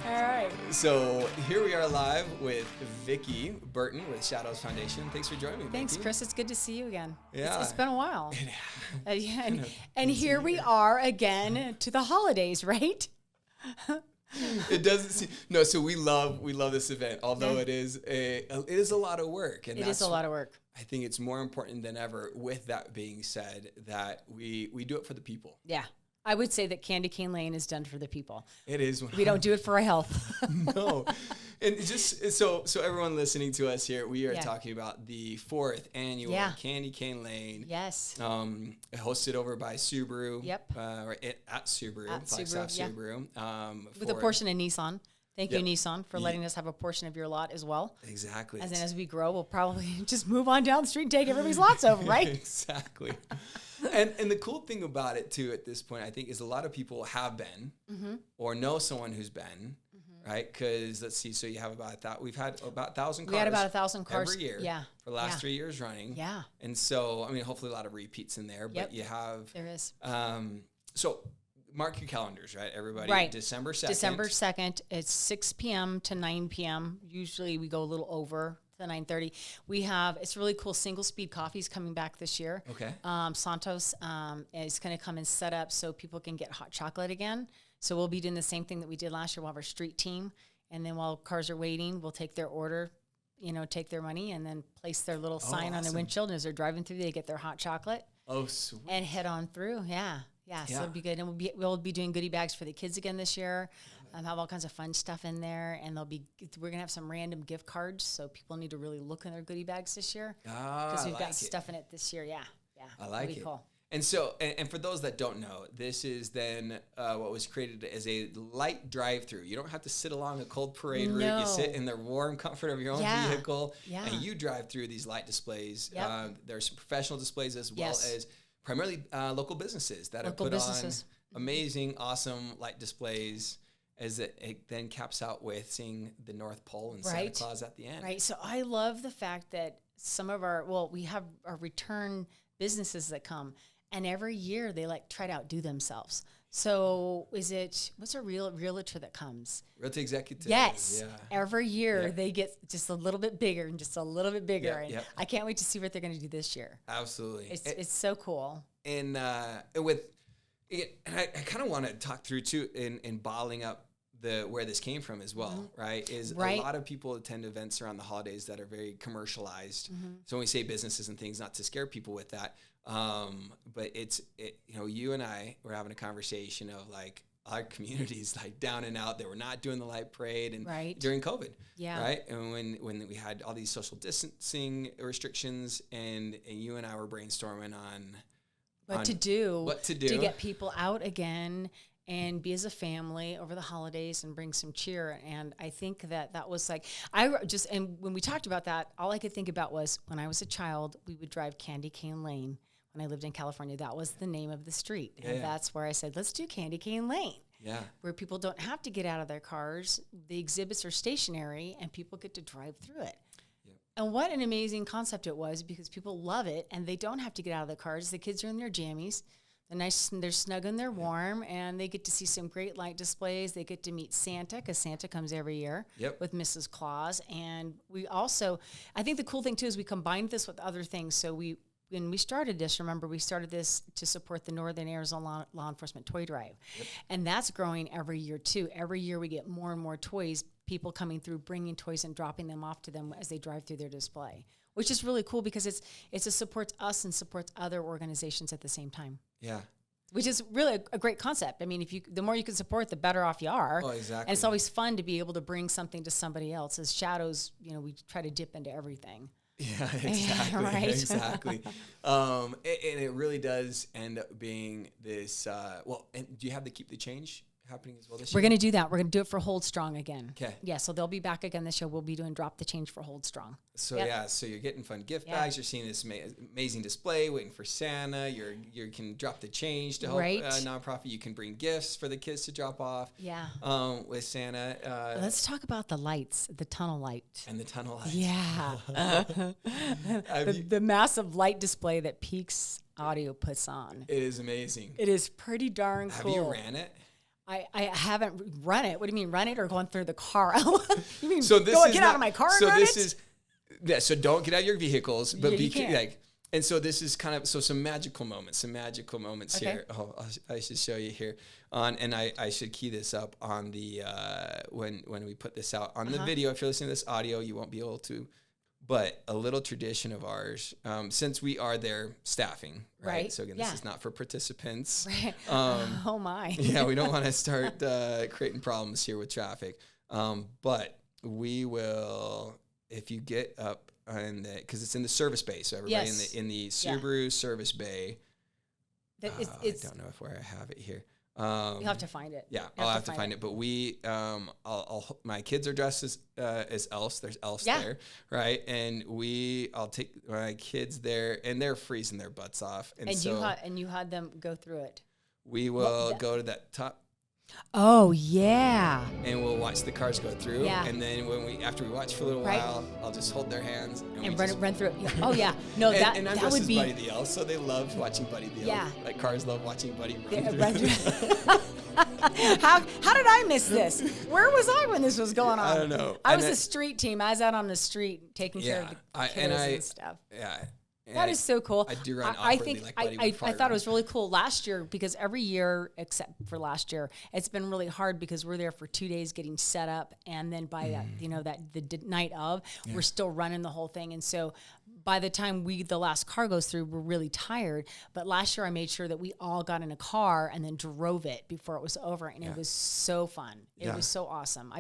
All right. So here we are live with Vicki Burton with Hallows Foundation. Thanks for joining me, Thanks, Vicki. Chris. It's good to see you again. Yeah. It's been a while. And here we are again to the holidays, right? It doesn't seem no. So we love this event, although it is a lot of work, and it is a lot of work. I think it's more important than ever. With that being said, that we do it for the people. Yeah, I would say that Candy Cane Lane is done for the people. It is. We don't do it for our health. No, and just so everyone listening to us here, we are talking about the 4th annual Candy Cane Lane. Yes. Hosted over by Subaru. Yep. At Subaru, Flagstaff Subaru. With a portion of Nissan. Thank you, Nissan, for letting us have a portion of your lot as well. Exactly. And then as we grow, we'll probably just move on down the street and take everybody's lots over, right? Exactly. And the cool thing about it, too, at this point, I think, is a lot of people have been or know someone who's been, right? Because, let's see, so you have we've had about 1,000 cars. We had about 1,000 cars. Every year. Yeah. For the last 3 years running. Yeah. And so, I mean, hopefully a lot of repeats in there, but you have. There is. So, mark your calendars, right, everybody? Right. December 2nd. December 2nd. It's 6 p.m. to 9 p.m. Usually we go a little over to 9:30. We have, it's really cool, single speed coffees coming back this year. Okay. Santos is going to come and set up so people can get hot chocolate again. So we'll be doing the same thing that we did last year. We'll have our street team. And then while cars are waiting, we'll take their order, take their money, and then place their little sign on their windshield. And as they're driving through, they get their hot chocolate. Oh, sweet. And head on through. Yeah. So it'll be good. And we'll be doing goodie bags for the kids again this year. Have all kinds of fun stuff in there. And we're going to have some random gift cards. So people need to really look in their goodie bags this year. Because we've got stuff in it this year. Yeah. I like it. Cool. And so, and for those that don't know, this is then what was created as a light drive-through. You don't have to sit along a cold parade route. You sit in the warm comfort of your own vehicle, and you drive through these light displays. Yep. There's some professional displays as well as primarily local businesses that have put on amazing, awesome light displays. As it then caps out with seeing the North Pole and Santa Claus at the end. Right. So I love the fact that some of we have our return businesses that come. And every year they try to outdo themselves. So what's a realtor that comes? Realty executive. Yes. Yeah. Every year they get just a little bit bigger and just a little bit bigger. And I can't wait to see what they're going to do this year. Absolutely. It's so cool. And I kind of want to talk through too in bottling up where this came from as well, right? A lot of people attend events around the holidays that are very commercialized. So when we say businesses and things, not to scare people with that, but you and I were having a conversation of our communities down and out. They were not doing the light parade and during COVID, right? And when we had all these social distancing restrictions, and you and I were brainstorming on what to do to get people out again and be as a family over the holidays and bring some cheer. And I think that was and when we talked about that, all I could think about was when I was a child, we would drive Candy Cane Lane. When I lived in California, that was the name of the street. And that's where I said, let's do Candy Cane Lane. Yeah. Where people don't have to get out of their cars. The exhibits are stationary and people get to drive through it. And what an amazing concept it was, because people love it and they don't have to get out of their cars. The kids are in their jammies. They're nice, they're snug and they're warm, and they get to see some great light displays. They get to meet Santa, because Santa comes every year with Mrs. Claus. And we also, I think the cool thing too is we combined this with other things. So when we started this, remember, we started this to support the Northern Arizona Law Enforcement Toy Drive. And that's growing every year too. Every year we get more and more toys, people coming through, bringing toys and dropping them off to them as they drive through their display, which is really cool because it supports us and supports other organizations at the same time. Yeah. Which is really a great concept. I mean, the more you can support, the better off you are. Oh, exactly. And it's always fun to be able to bring something to somebody else. As Shadows, we try to dip into everything. Yeah, exactly. Right? Exactly. And it really does end up being this, and do you have the Keep the Change happening as well this year? We're going to do that. We're going to do it for Hold Strong again. Okay. Yeah, so they'll be back again this year. We'll be doing Drop the Change for Hold Strong. So so you're getting fun gift bags. You're seeing this amazing display, waiting for Santa. You can drop the change to help nonprofit. You can bring gifts for the kids to drop off. Yeah. With Santa. Let's talk about the lights, the tunnel light. And the tunnel lights. Yeah. the massive light display that Peaks Audio puts on. It is amazing. It is pretty darn cool. Have you ran it? I haven't run it. What do you mean run it or going through the car? You mean get out of my car and run it? So don't get out of your vehicles, but yeah, and so this is kind of some magical moments okay. here. Oh, I should show you here and I should key this up on the when we put this out on the video. If you're listening to this audio, you won't be able to. But a little tradition of ours, since we are there staffing, right? So again, this is not for participants. Right. Oh my. Yeah, we don't want to start creating problems here with traffic. But we will, if you get up because it's in the service bay, so everybody in the Subaru service bay. I don't know where I have it here. You'll have to find it. Yeah, I'll have to find it. But we, my kids are dressed as elves. There's elves there, right? And I'll take my kids there, and they're freezing their butts off. And so you had them go through it. We will go to that top. Oh yeah. And we'll watch the cars go through. Yeah. And then after we watch for a little while, I'll just hold their hands and run through it. Oh yeah. No, and I'm dressed as Buddy the Elf, so they love watching Buddy the Elf. Like cars love watching Buddy run through. How did I miss this? Where was I when this was going on? I don't know. I was the street team. I was out on the street taking care of the kiddos and stuff. Yeah. That is so cool. I do run awkwardly like Buddy I thought it was really cool last year because every year, except for last year, it's been really hard because we're there for 2 days getting set up. And then by the night of, we're still running the whole thing. And so by the time the last car goes through, we're really tired. But last year I made sure that we all got in a car and then drove it before it was over. And it was so fun. It was so awesome.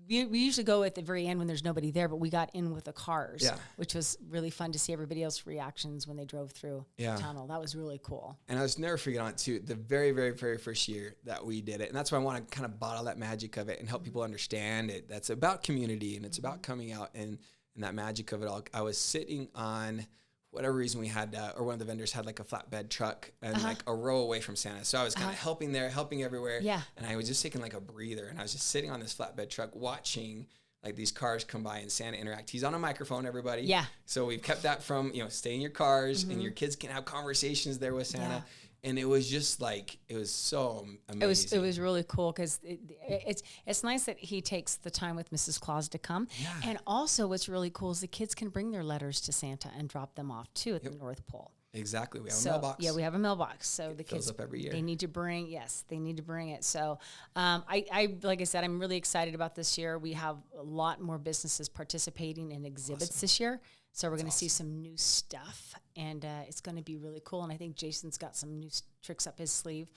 We usually go at the very end when there's nobody there, but we got in with the cars, which was really fun to see everybody else's reactions when they drove through the tunnel. That was really cool. And I was never forget on it too, the very, very, very first year that we did it. And that's why I want to kind of bottle that magic of it and help people understand it. That's about community and it's about coming out and that magic of it all. I was sitting on whatever reason we had, or one of the vendors had like a flatbed truck and like a row away from Santa. So I was kind of helping there, helping everywhere. Yeah. And I was just taking like a breather and I was just sitting on this flatbed truck watching like these cars come by and Santa interact. He's on a microphone, everybody. Yeah. So we've kept that from, stay in your cars and your kids can have conversations there with Santa. Yeah. And it was just like, it was so amazing. It was really cool because it's nice that he takes the time with Mrs. Claus to come. Yeah. And also what's really cool is the kids can bring their letters to Santa and drop them off too at the North Pole. Exactly. We have a mailbox. Yeah, we have a mailbox. So the kids fills up every year. They need to bring it. So I like I said, I'm really excited about this year. We have a lot more businesses participating in exhibits this year. So we're going to see some new stuff, and it's going to be really cool. And I think Jason's got some new tricks up his sleeve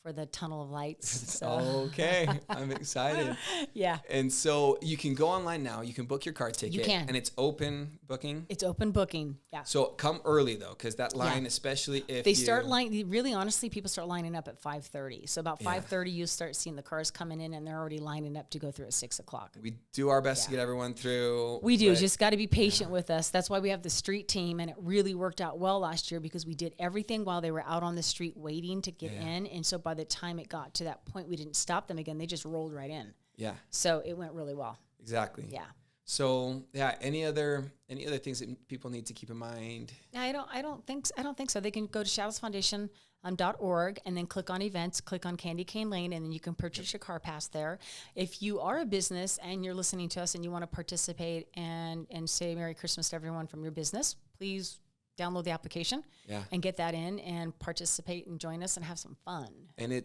for the tunnel of lights. So. Okay, I'm excited. Yeah. And so you can go online now. You can book your car ticket. You can. And it's open booking? It's open booking, yeah. So come early, though, because that line, especially if they start really honestly, people start lining up at 5:30. So about 5:30, you start seeing the cars coming in, and they're already lining up to go through at 6 o'clock. We do our best to get everyone through. We do. Just got to be patient with us. That's why we have the street team, and it really worked out well last year because we did everything while they were out on the street waiting to get in. And so by the time it got to that point, we didn't stop them again. They just rolled right in. Yeah. So it went really well. Exactly. Yeah. So any other things that people need to keep in mind? I don't think so. They can go to shadowsfoundation.org and then click on events, click on Candy Cane Lane, and then you can purchase your car pass there. If you are a business and you're listening to us and you want to participate and say Merry Christmas to everyone from your business, please download the application and get that in and participate and join us and have some fun. And it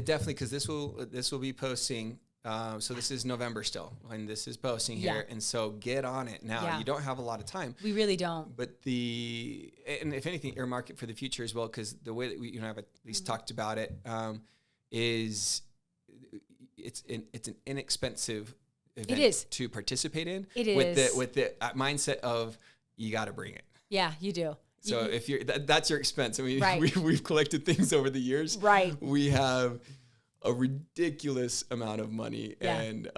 definitely, because this will be posting. So this is November still when this is posting here. And so get on it now. Yeah. You don't have a lot of time. We really don't. But and if anything, earmark it for the future as well, because the way that we have at least talked about it is it's an inexpensive event to participate in. It is. With the mindset of you got to bring it. Yeah, you do. So if that's your expense. I mean, we've collected things over the years. Right. We have a ridiculous amount of money and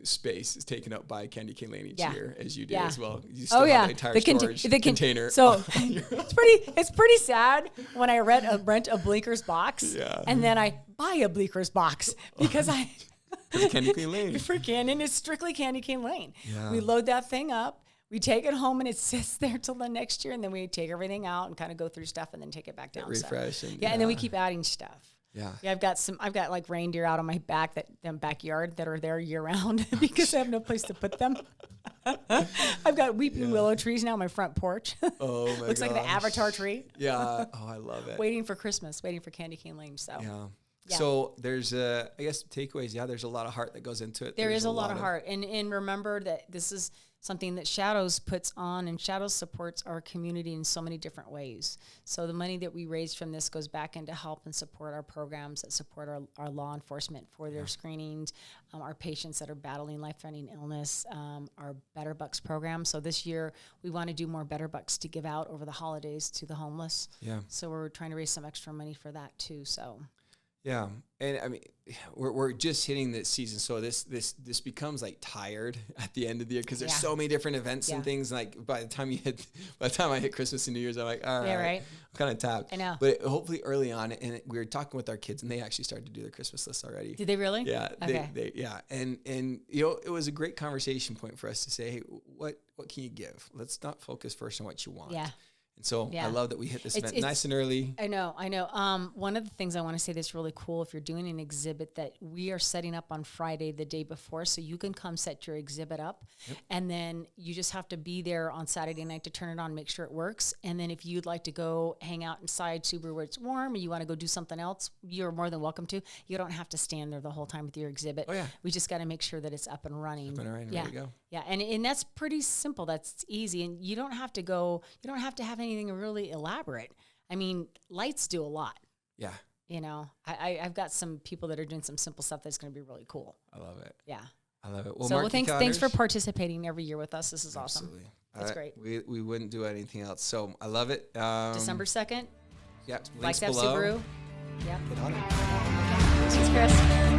space is taken up by Candy Cane Lane each year, as you do as well. You still have the entire storage container. So it's pretty sad when I rent a Bleeckers box and then I buy a Bleeckers box because for Candy Cane Lane. For Canyon, it's strictly Candy Cane Lane. Yeah. We load that thing up. We take it home and it sits there till the next year, and then we take everything out and kind of go through stuff and then take it back down. Refresh. And then we keep adding stuff. Yeah, I've got like reindeer out on my backyard that are there year round because I have no place to put them. I've got weeping willow trees now on my front porch. Oh my Looks like the Avatar tree. Yeah. Oh, I love it. Waiting for Christmas, waiting for Candy Cane Lane. So yeah. So there's I guess takeaways. Yeah, there's a lot of heart that goes into it. There's a lot of heart, and remember that this is something that Shadows puts on, and Shadows supports our community in so many different ways. So the money that we raise from this goes back into help and support our programs that support our law enforcement for their screenings, our patients that are battling life-threatening illness, our Better Bucks program. So this year we want to do more Better Bucks to give out over the holidays to the homeless. Yeah. So we're trying to raise some extra money for that too. So. Yeah, and I mean, we're just hitting this season, so this becomes like tired at the end of the year because there's so many different events and things. Like by the time I hit Christmas and New Year's, I'm like, all right, I'm kind of tapped. I know, but hopefully early on, and we were talking with our kids, and they actually started to do their Christmas lists already. Did they really? Yeah, okay. And it was a great conversation point for us to say, hey, what can you give? Let's not focus first on what you want. Yeah. And so I love that we hit this event nice and early. I know. One of the things I want to say that's really cool, if you're doing an exhibit that we are setting up on Friday the day before, so you can come set your exhibit up, and then you just have to be there on Saturday night to turn it on, make sure it works. And then if you'd like to go hang out inside Subaru where it's warm, or you want to go do something else, you're more than welcome to. You don't have to stand there the whole time with your exhibit. Oh, yeah. We just got to make sure that it's up and running. Ready to go. Yeah, and that's pretty simple. That's easy, and you don't have to have anything really elaborate. I mean, lights do a lot. Yeah. I've got some people that are doing some simple stuff that's going to be really cool. I love it. Yeah. I love it. Well, thanks for participating every year with us. This is awesome. That's great. We wouldn't do anything else. So I love it. December 2nd. Yeah. Flagstaff Subaru. Yeah. Get on it. Okay. Thanks, Chris.